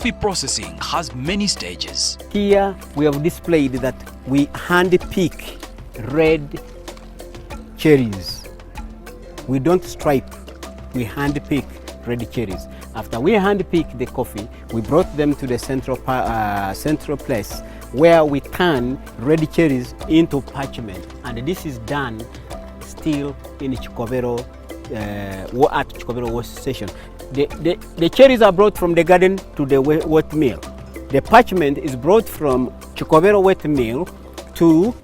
Coffee processing has many stages. Here we have displayed that we hand pick red cherries. We don't stripe, we hand pick red cherries. After we hand pick the coffee, we brought them to the central place where we turn red cherries into parchment. And this is done still in Chikobero, at Chikobero wash station. The cherries are brought from the garden to the wet mill. The parchment is brought from Chikobero wet mill to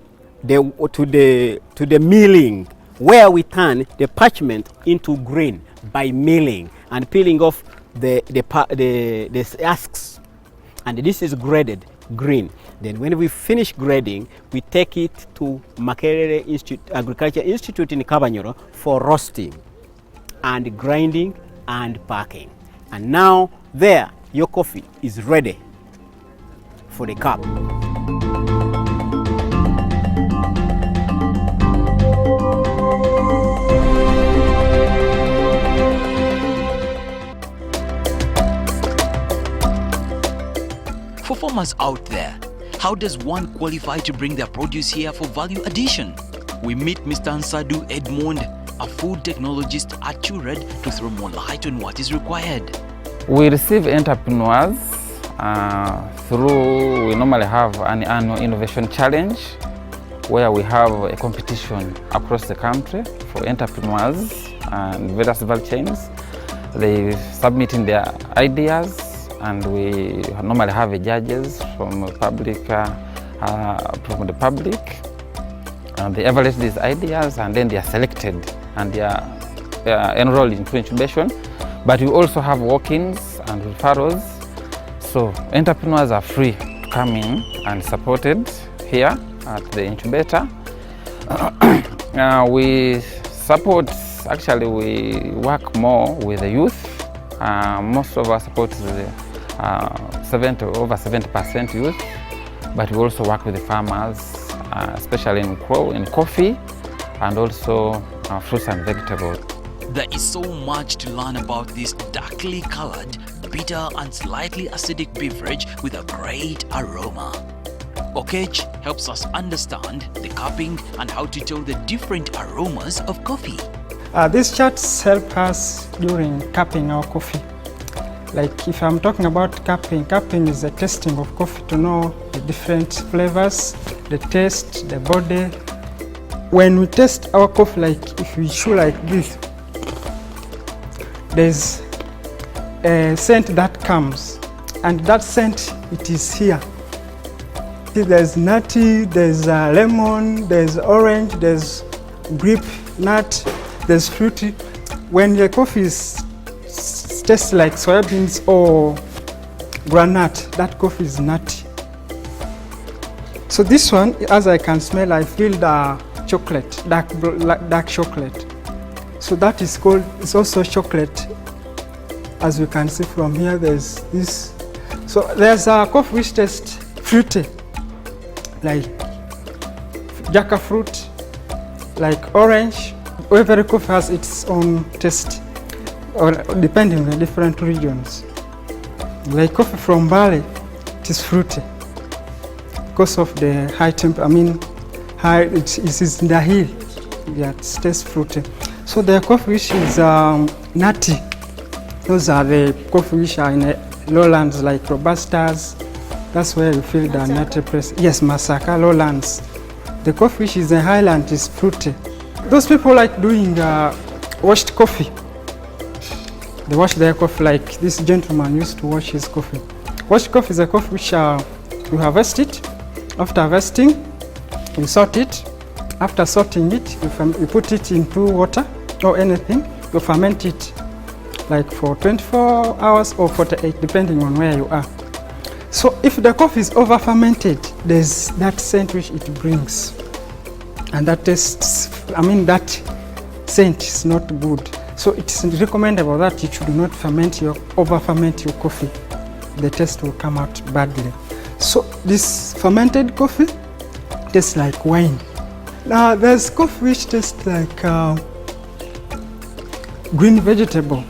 the milling, where we turn the parchment into green by milling and peeling off the husks. And this is graded green. Then when we finish grading, we take it to Makerere Agriculture Institute in Kabanyoro for roasting and grinding and packing. And now there, your coffee is ready for the cup. For farmers out there, how does one qualify to bring their produce here for value addition? We meet Mr. Nsadu Edmond, a food technologist at Chured, to throw more light on what is required. We receive entrepreneurs through, we normally have an annual innovation challenge where we have a competition across the country for entrepreneurs and various value chains. They submitting their ideas, and we normally have judges from the public, and they evaluate these ideas, and then they are selected and they are enrolled into incubation. But we also have walk-ins and referrals, so entrepreneurs are free to come in and supported here at the incubator. We support, actually we work more with the youth. Most of our support is over 70% youth, but we also work with the farmers, especially in coffee and also fruits and vegetables. There is so much to learn about this darkly colored, bitter and slightly acidic beverage with a great aroma. Okech helps us understand the cupping and how to tell the different aromas of coffee. These charts help us during cupping our coffee. Like if I'm talking about cupping is the tasting of coffee to know the different flavors, the taste, the body. When we taste our coffee, like if we chew like this, there's a scent that comes, and that scent, it is here. There's nutty, there's lemon, there's orange, there's grape nut, there's fruity. When the coffee tastes like soybeans or granite, that coffee is nutty. So this one, as I can smell, I feel the chocolate, dark chocolate. So that is called, it's also chocolate. As you can see from here, there's this. So there's a coffee which tastes fruity, like jackfruit, like orange. Every coffee has its own taste, or depending on the different regions. Like coffee from Bali, it is fruity because of the high temperature. It is in the hill, yeah, it tastes fruity. So the coffee which is nutty, those are the coffee which are in the lowlands like Robustas. That's where you feel the nutty press. Yes, Masaka, lowlands. The coffee which is in highland is fruity. Those people like doing washed coffee. They wash their coffee like this gentleman used to wash his coffee. Washed coffee is a coffee which you harvest it. After harvesting, you sort it. After sorting it, you put it into water or anything. You ferment it like for 24 hours or 48, depending on where you are. So if the coffee is over fermented, there's that scent which it brings. And that tastes, that scent is not good. So it's recommendable that you should not over ferment your coffee. The taste will come out badly. So this fermented coffee tastes like wine. Now there's coffee which tastes like green vegetable.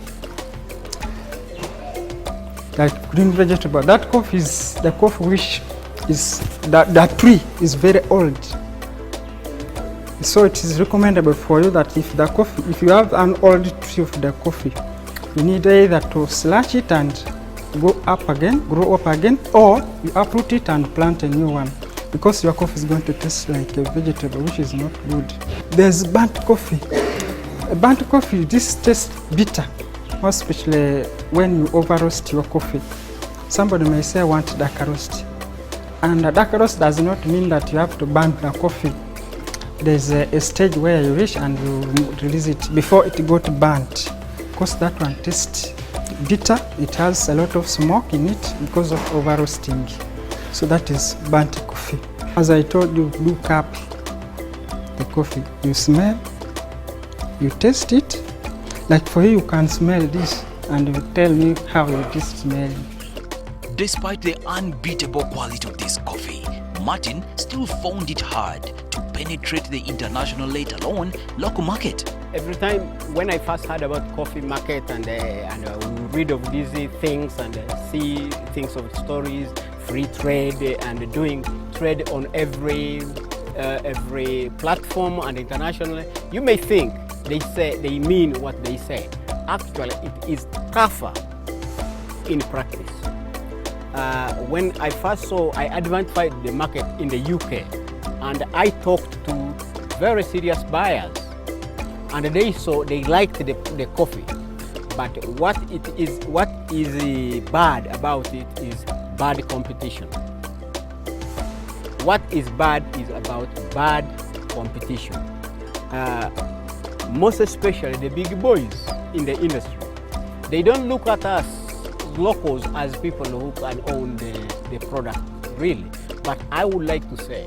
like green vegetable. That coffee is the coffee which is, that tree is very old. So it is recommendable for you that if you have an old tree of the coffee, you need either to slash it and grow up again, or you uproot it and plant a new one, because your coffee is going to taste like a vegetable, which is not good. There's burnt coffee. Burnt coffee, this tastes bitter, especially when you over roast your coffee. Somebody may say, I want dark roast. And dark roast does not mean that you have to burn the coffee. There's a stage where you reach and you release it before it got burnt, because that one tastes bitter. It has a lot of smoke in it because of over roasting. So that is burnt coffee. As I told you, look up the coffee. You smell, you taste it. Like for you can smell this and you tell me how it is smelling. Despite the unbeatable quality of this coffee, Martin still found it hard to penetrate the international, let alone local market. Every time when I first heard about coffee market and read of these things and see things of stories, free trade and doing trade on every platform and internationally, you may think they mean what they say. Actually, it is tougher in practice. When I first saw, I identified the market in the UK, and I talked to very serious buyers, and they liked the coffee. But what is bad about it is bad competition. What is bad is about bad competition. Most especially the big boys in the industry. They don't look at us locals as people who can own the product, really. But I would like to say,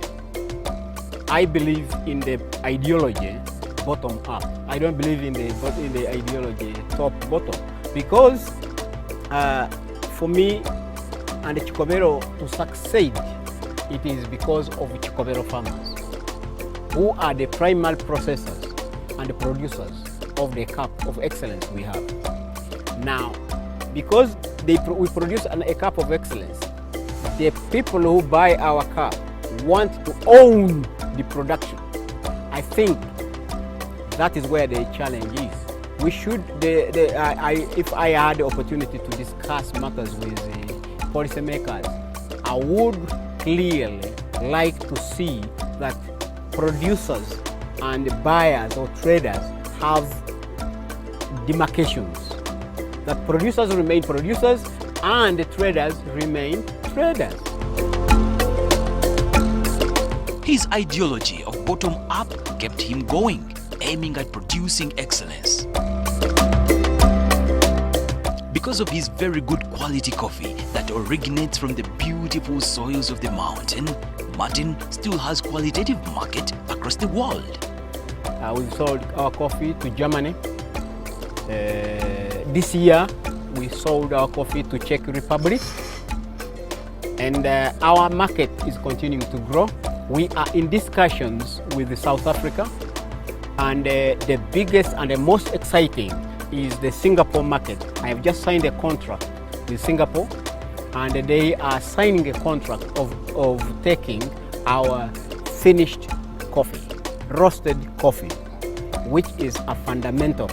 I believe in the ideology bottom up. I don't believe in the ideology top bottom, because for me and Chikobero to succeed, it is because of Chikobero farmers, who are the primary processors and the producers of the cup of excellence we have. Now, because we produce a cup of excellence, the people who buy our cup want to own the production. I think that is where the challenge is. We should, if I had the opportunity to discuss matters with the policymakers, I would clearly like to see that producers and buyers or traders have demarcations. That producers remain producers and the traders remain traders. His ideology of bottom-up kept him going, aiming at producing excellence. Because of his very good quality coffee that originates from the beautiful soils of the mountain, Martin still has qualitative market across the world. We've sold our coffee to Germany. This year, we sold our coffee to Czech Republic, and our market is continuing to grow. We are in discussions with South Africa, and the biggest and the most exciting is the Singapore market. I have just signed a contract with Singapore, and they are signing a contract of taking our finished coffee, roasted coffee, which is a fundamental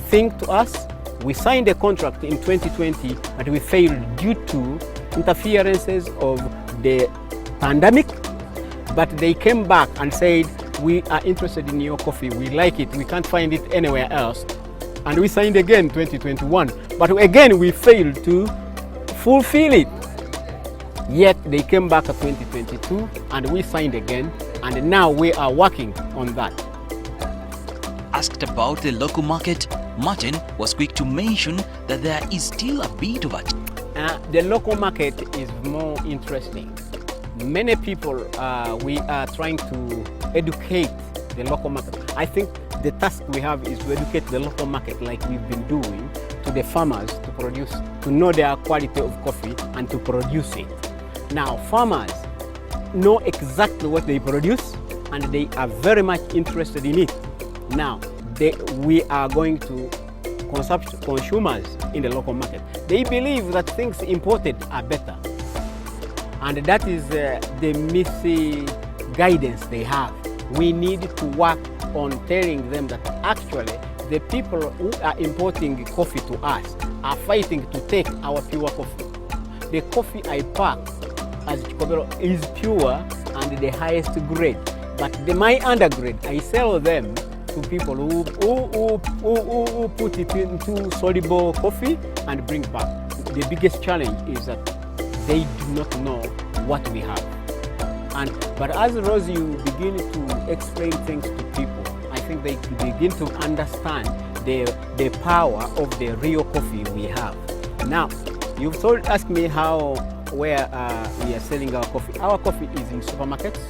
thing to us. We signed a contract in 2020, but we failed due to interferences of the pandemic. But they came back and said, we are interested in your coffee, we like it, we can't find it anywhere else. And we signed again 2021, but again we failed to fulfill it. Yet they came back at 2022 and we signed again, and now we are working on that. Asked about the local market, Martin was quick to mention that there is still a bit of it. The local market is more interesting. Many people, we are trying to educate the local market. I think the task we have is to educate the local market, like we've been doing, to the farmers to produce, to know their quality of coffee and to produce it. Now, farmers know exactly what they produce and they are very much interested in it. Now, we are going to consumers in the local market. They believe that things imported are better. And that is the misguidance they have. We need to work on telling them that actually the people who are importing coffee to us are fighting to take our pure coffee. The coffee I pack as Chikobero is pure and the highest grade, but my undergrade, I sell them to people who put it into soluble coffee and bring back. The biggest challenge is that they do not know what we have. But as Rosie, you begin to explain things to people, I think they begin to understand the power of the real coffee we have. Now, you've asked me where we are selling our coffee. Our coffee is in supermarkets.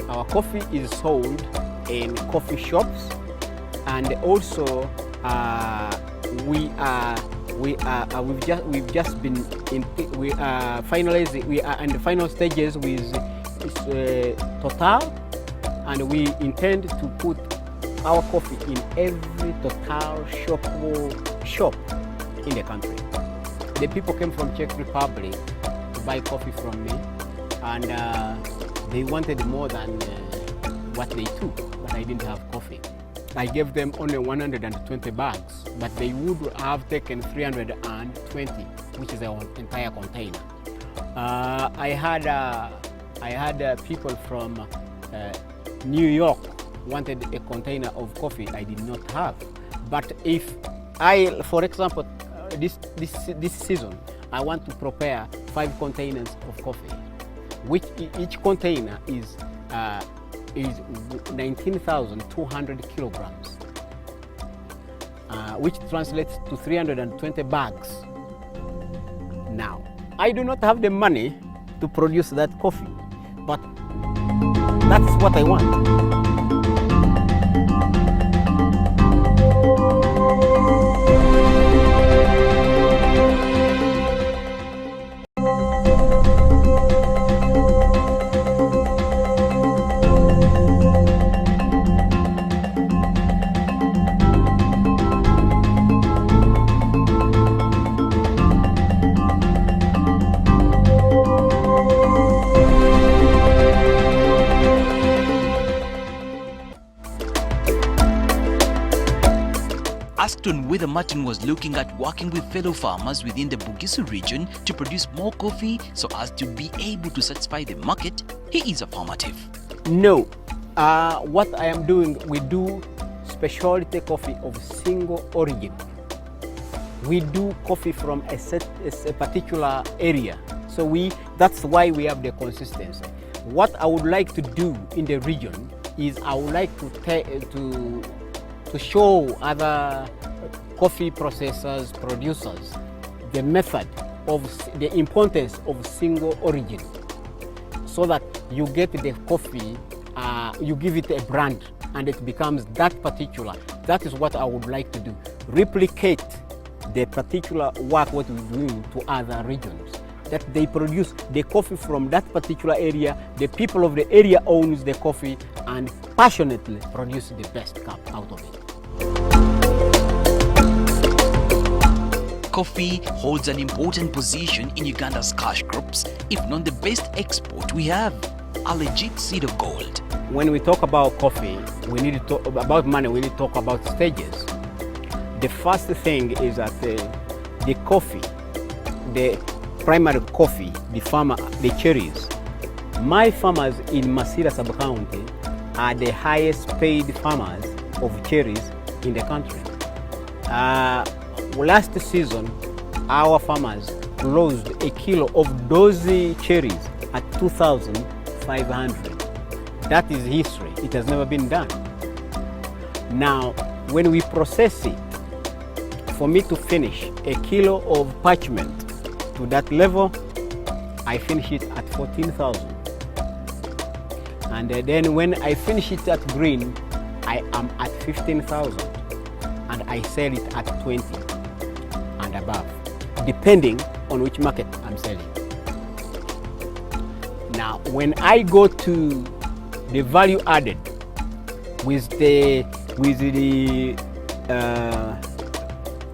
Our coffee is sold in coffee shops, and also we've just been we are in the final stages with Total, and we intend to put our coffee in every Total shop in the country. The people came from Czech Republic to buy coffee from me, and they wanted more than what they took, but I didn't have coffee. I gave them only 120 bags, but they would have taken 320, which is our entire container. I had people from New York wanted a container of coffee I did not have. But if I, for example, this season, I want to prepare 5 containers of coffee, which each container is 19,200 kilograms, which translates to 320 bags. Now, I do not have the money to produce that coffee, but that's what I want. Asked on whether Martin was looking at working with fellow farmers within the Bugisu region to produce more coffee so as to be able to satisfy the market, he is affirmative. No. What I am doing, we do specialty coffee of single origin. We do coffee from a particular area. So that's why we have the consistency. What I would like to do in the region is I would like to show other coffee processors, producers, the method of the importance of single origin, so that you get the coffee, you give it a brand and it becomes that particular. That is what I would like to do. Replicate the particular work what we're doing to other regions, that they produce the coffee from that particular area, the people of the area owns the coffee and passionately produce the best cup out of it. Coffee holds an important position in Uganda's cash crops, if not the best export we have, a legit seed of gold. When we talk about coffee, we need to talk about money, we need to talk about stages. The first thing is that the coffee, the primary coffee, the cherries. My farmers in Masira sub-county are the highest paid farmers of cherries in the country. Last season, our farmers closed a kilo of those cherries at 2,500. That is history. It has never been done. Now, when we process it, for me to finish a kilo of parchment to that level, I finish it at 14,000. And then when I finish it at green, I am at 15,000. And I sell it at 20 and above, depending on which market I'm selling. Now, when I go to the value added with the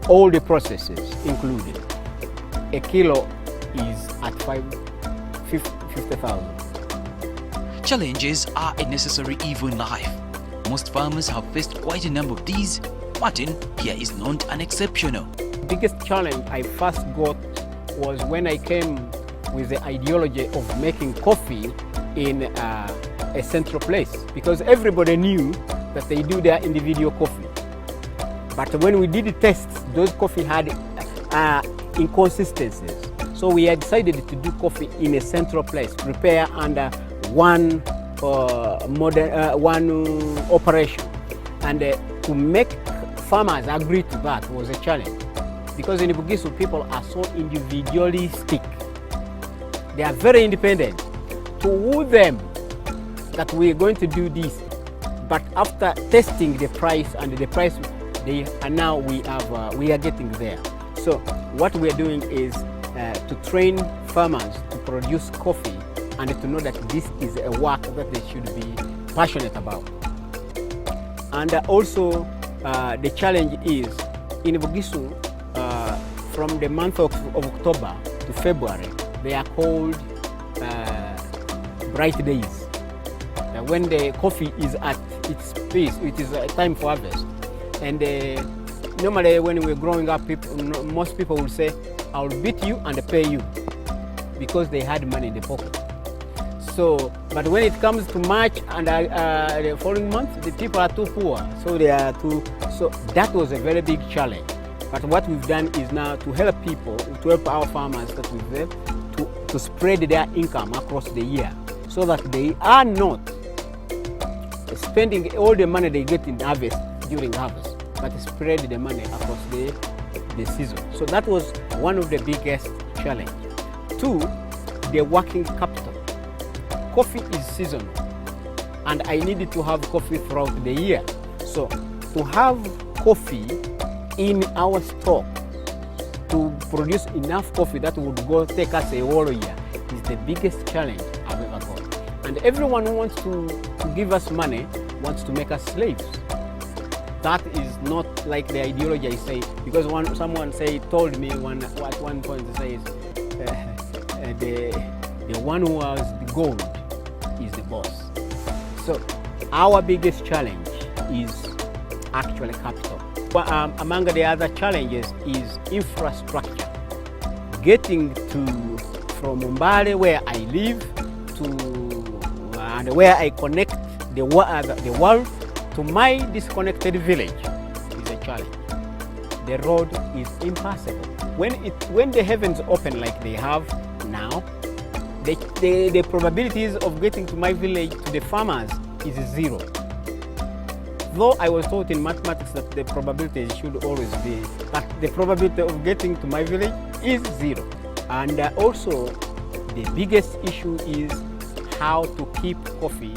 all the processes included, a kilo is at 50,000. Challenges are a necessary evil in life. Most farmers have faced quite a number of these. Martin here is not an exceptional. The biggest challenge I first got was when I came with the ideology of making coffee in a central place, because everybody knew that they do their individual coffee. But when we did the tests, those coffee had inconsistencies. So we had decided to do coffee in a central place, prepare under one one operation. And to make farmers agree to that was a challenge. Because in Bugisu, people are so individualistic. They are very independent. To woo them that we're going to do this, but after testing the price and the price, we are getting there. So what we are doing is to train farmers to produce coffee and to know that this is a work that they should be passionate about. And also the challenge is in Bugisu, from the month of October to February, they are called bright days. When the coffee is at its peak, it is a time for harvest. And normally when we're growing up, most people will say, I'll beat you and pay you, because they had money in the pocket. So, but when it comes to March and the following month, the people are too poor. So so that was a very big challenge. But what we've done is now to help people, to help our farmers that we've there, to spread their income across the year, so that they are not spending all the money they get in harvest during harvest, but spread the money across the season. So that was one of the biggest challenges. Two, the working capital. Coffee is seasonal, and I needed to have coffee throughout the year. So to have coffee in our stock, to produce enough coffee that would go take us a whole year, is the biggest challenge I've ever got. And everyone who wants to give us money wants to make us slaves. That is not like the ideology I say, because someone told me at one point, says the one who has the gold is the boss. So our biggest challenge is actually capital. But among the other challenges is infrastructure. Getting from Mbale, where I live, and where I connect the world to my disconnected village is a challenge. The road is impassable. When the heavens open like they have now, the probabilities of getting to my village, to the farmers, is zero. Though I was taught in mathematics that the probability should always be, but the probability of getting to my village is zero. And also, the biggest issue is how to keep coffee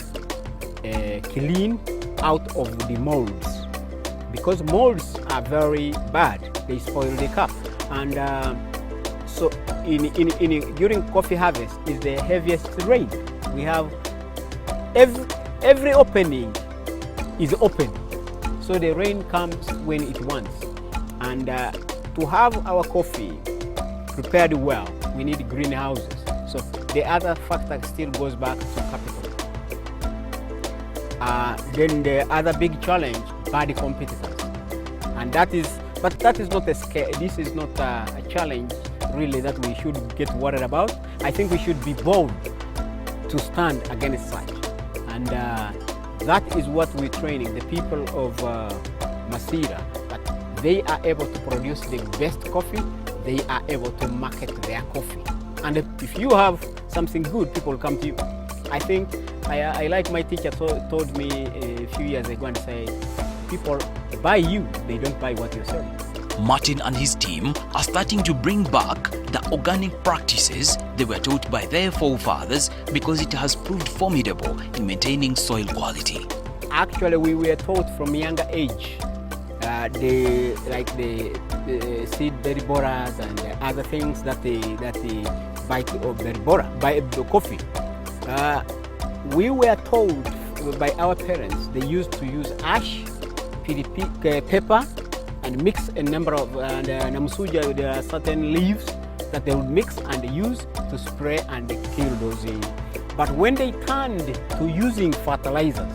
clean out of the molds, because molds are very bad. They spoil the cup. And so during coffee harvest is the heaviest rain. We have every opening is open, so the rain comes when it wants. And to have our coffee prepared well, we need greenhouses. So the other factor still goes back to capital. Then the other big challenge, bad competitors, and that is not a scare. This is not a challenge really that we should get worried about. I think we should be bold to stand against such, and that is what we're training the people of Masira, that they are able to produce the best coffee, they are able to market their coffee. And if you have something good, people come to you. I think I like my teacher told me a few years ago and say, people buy you, they don't buy what you're selling. Martin and his team are starting to bring back the organic practices they were taught by their forefathers, because it has proved formidable in maintaining soil quality. Actually, we were taught from a younger age the seed berry borers and the other things that they buy berry borer, buy coffee. We were told by our parents they used to use ash, pepper, and mix a number of Namsuja, there are certain leaves that they would mix and use to spray and kill those. But when they turned to using fertilizers,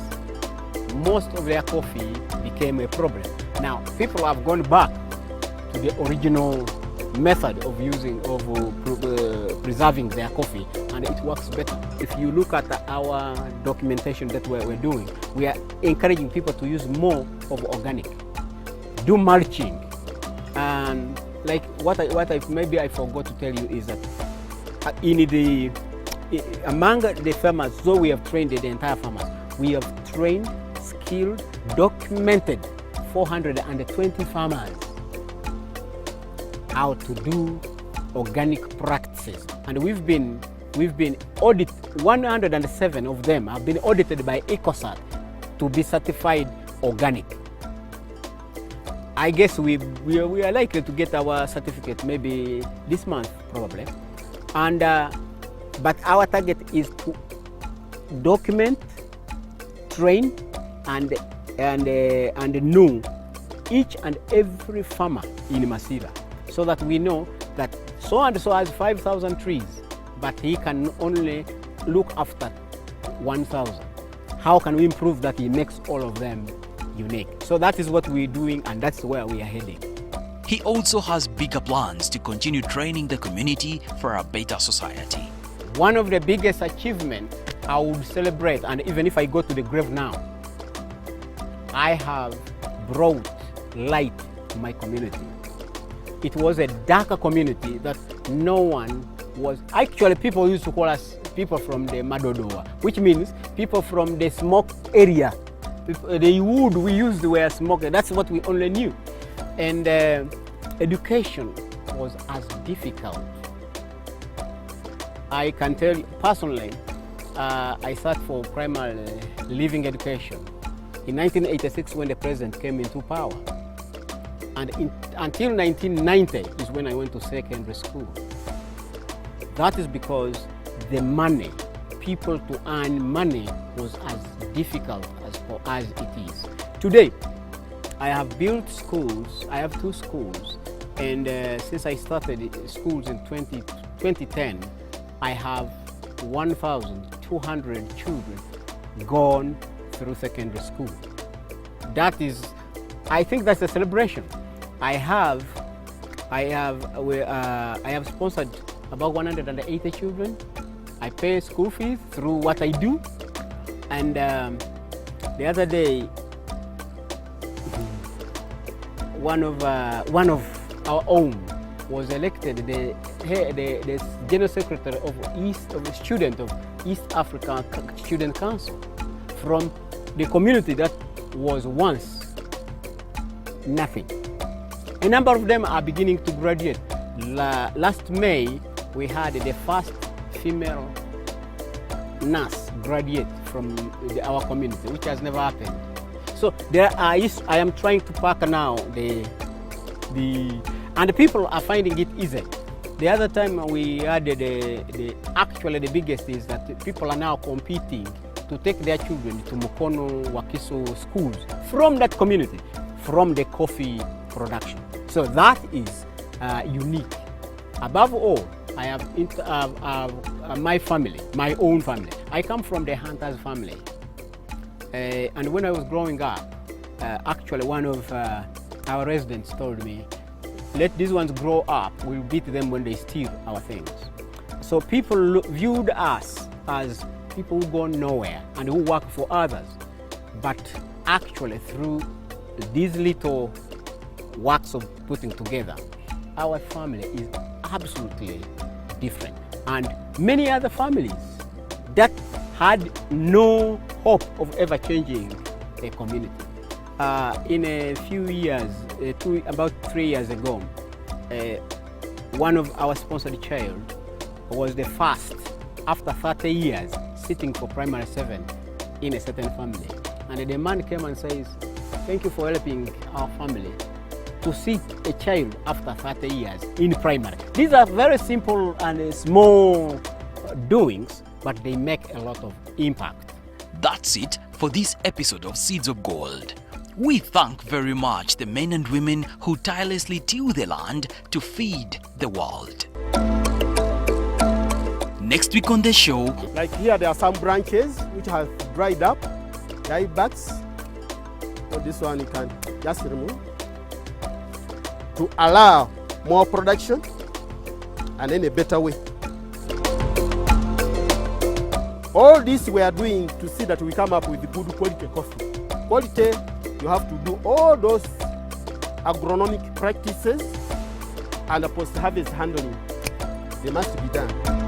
most of their coffee became a problem. Now people have gone back to the original method of preserving their coffee, and it works better. If you look at our documentation that we're doing, we are encouraging people to use more of organic, do mulching, and like maybe I forgot to tell you is that among the farmers, though we have trained the entire farmers, we have trained, skilled, documented 420 farmers how to do organic practices, and we've been audited. 107 of them have been audited by EcoCert to be certified organic. I guess we are likely to get our certificate maybe this month probably, and but our target is to document, train, and know each and every farmer in Masira, so that we know that so and so has 5,000 trees, but he can only look after 1,000. How can we improve that he makes all of them unique? So that is what we're doing, and that's where we are heading. He also has bigger plans to continue training the community for a better society. One of the biggest achievements I would celebrate, and even if I go to the grave now, I have brought light to my community. It was a darker community that no one was. Actually, people used to call us people from the Madodoa, which means people from the smoke area. The wood we used were smoke. That's what we only knew. And education was as difficult. I can tell you personally, I sat for primary living education in 1986 when the president came into power. And until 1990 is when I went to secondary school. That is because the money, people to earn money was as difficult as it is. Today, I have built schools. I have 2 schools, and since I started schools in 2010, I have 1,200 children gone through secondary school. That is, I think that's a celebration. I have sponsored about 180 children. I pay school fees through what I do, and the other day, one of our own was elected the general secretary of the student of East Africa Student Council from the community that was once nothing. A number of them are beginning to graduate. Last May, we had the first female nurse graduate from our community, which has never happened. So I am trying to pack now and the people are finding it easy. The other time we had actually the biggest is that people are now competing to take their children to Mukono, Wakiso schools from that community, from the coffee production. So that is unique. Above all, I have my family, my own family. I come from the hunters family. And when I was growing up, actually one of our residents told me, let these ones grow up, we'll beat them when they steal our things. So people viewed us as people who go nowhere and who work for others. But actually through these little works of putting together, our family is absolutely different. And many other families that had no hope of ever changing a community. In a few years, about 3 years ago, one of our sponsored child was the first, after 30 years, sitting for primary 7 in a certain family. And the man came and says, thank you for helping our family to sit a child after 30 years in primary. These are very simple and small doings, but they make a lot of impact. That's it for this episode of Seeds of Gold. We thank very much the men and women who tirelessly till the land to feed the world. Next week on the show, Like here, there are some branches which have dried up, dry backs. So this one you can just remove to allow more production and in a better way. All this we are doing to see that we come up with good quality coffee. Quality, you have to do all those agronomic practices and post-harvest handling. They must be done.